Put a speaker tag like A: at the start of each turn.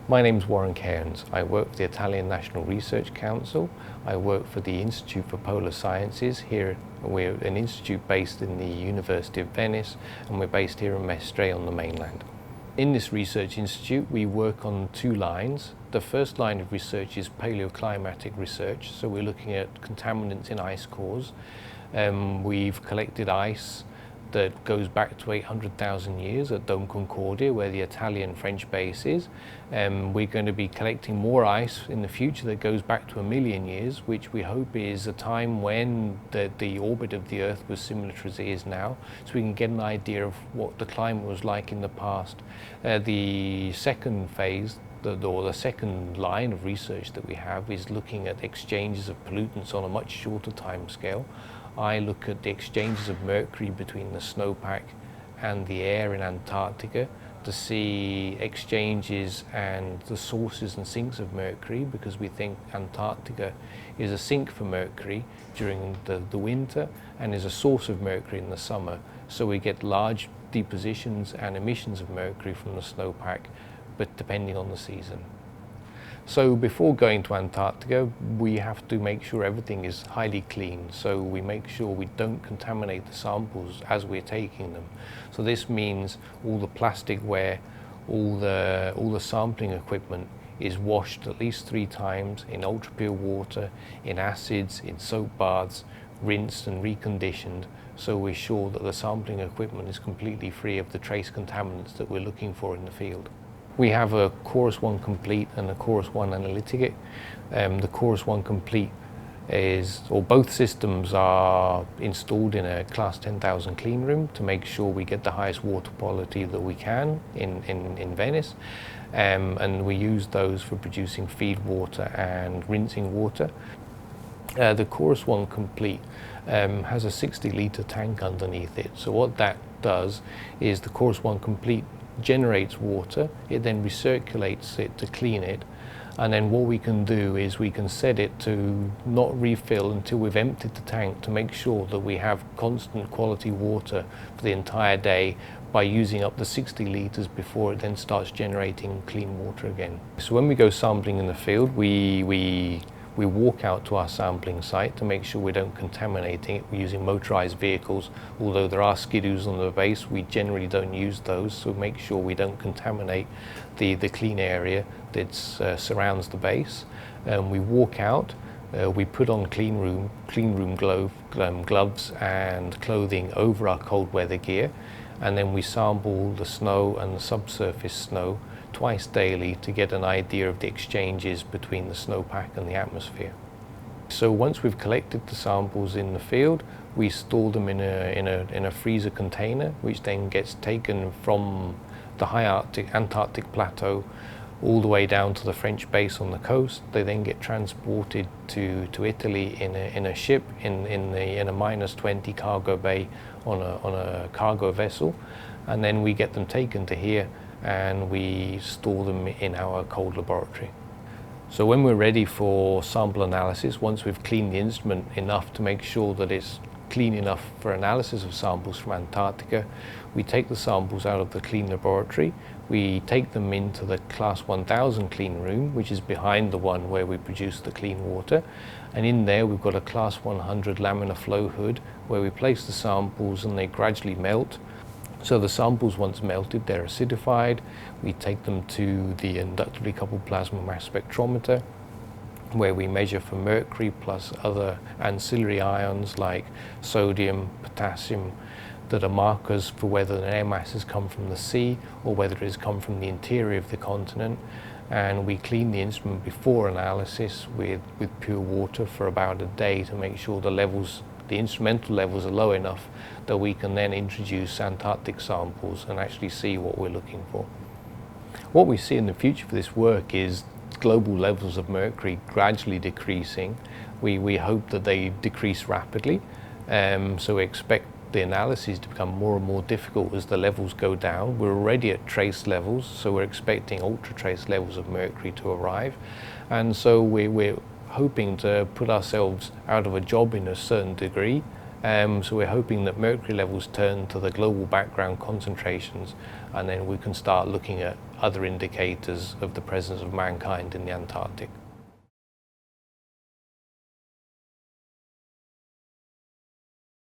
A: My name's Warren Cairns. I work for the Italian National Research Council. I work for the Institute for Polar Sciences. Here we're an institute based in the University of Venice, and we're based here in Mestre on the mainland. In this research institute we work on two lines. The first line of research is paleoclimatic research, so we're looking at contaminants in ice cores. We've collected ice that goes back to 800,000 years at Dome Concordia, where the Italian-French base is. We're going to be collecting more ice in the future that goes back to 1 million years, which we hope is a time when the orbit of the Earth was similar to as it is now, so we can get an idea of what the climate was like in the past. The second phase, the second line of research that we have, is looking at exchanges of pollutants on a much shorter time scale. I look at the exchanges of mercury between the snowpack and the air in Antarctica to see exchanges and the sources and sinks of mercury, because we think Antarctica is a sink for mercury during the winter and is a source of mercury in the summer. So we get large depositions and emissions of mercury from the snowpack, but depending on the season. So before going to Antarctica, we have to make sure everything is highly clean. So we make sure we don't contaminate the samples as we're taking them. So this means all the plasticware, all the sampling equipment is washed at least 3 times in ultra pure water, in acids, in soap baths, rinsed and reconditioned. So we're sure that the sampling equipment is completely free of the trace contaminants that we're looking for in the field. We have a Chorus 1 Complete and a Chorus 1 Analytic. The Chorus 1 Complete both systems are installed in a class 10,000 clean room to make sure we get the highest water quality that we can in Venice. And we use those for producing feed water and rinsing water. The Chorus 1 Complete has a 60-litre tank underneath it. So what that does is the Chorus 1 Complete generates water, it then recirculates it to clean it, and then what we can do is we can set it to not refill until we've emptied the tank, to make sure that we have constant quality water for the entire day by using up the 60 litres before it then starts generating clean water again. So when we go sampling in the field, we walk out to our sampling site to make sure we don't contaminate it. We're using motorized vehicles. Although there are skidoos on the base, we generally don't use those, so make sure we don't contaminate the clean area that surrounds the base. We walk out, we put on clean room gloves and clothing over our cold weather gear, and then we sample the snow and the subsurface snow twice daily to get an idea of the exchanges between the snowpack and the atmosphere. So once we've collected the samples in the field, we store them in a freezer container, which then gets taken from the high Antarctic plateau all the way down to the French base on the coast. They then get transported to Italy in a ship in a -20 cargo bay on a cargo vessel, and then we get them taken to here and we store them in our cold laboratory. So when we're ready for sample analysis, once we've cleaned the instrument enough to make sure that it's clean enough for analysis of samples from Antarctica, we take the samples out of the clean laboratory, we take them into the class 1000 clean room, which is behind the one where we produce the clean water, and in there we've got a class 100 laminar flow hood where we place the samples and they gradually melt. So the samples, once melted, they're acidified. We take them to the inductively coupled plasma mass spectrometer, where we measure for mercury plus other ancillary ions like sodium, potassium, that are markers for whether an air mass has come from the sea or whether it has come from the interior of the continent. And we clean the instrument before analysis with pure water for about a day to make sure the instrumental levels are low enough that we can then introduce Antarctic samples and actually see what we're looking for. What we see in the future for this work is global levels of mercury gradually decreasing. We hope that they decrease rapidly, so we expect the analyses to become more and more difficult as the levels go down. We're already at trace levels, so we're expecting ultra trace levels of mercury to arrive, and so we're hoping to put ourselves out of a job in a certain degree So we're hoping that mercury levels turn to the global background concentrations, and then we can start looking at other indicators of the presence of mankind in the Antarctic.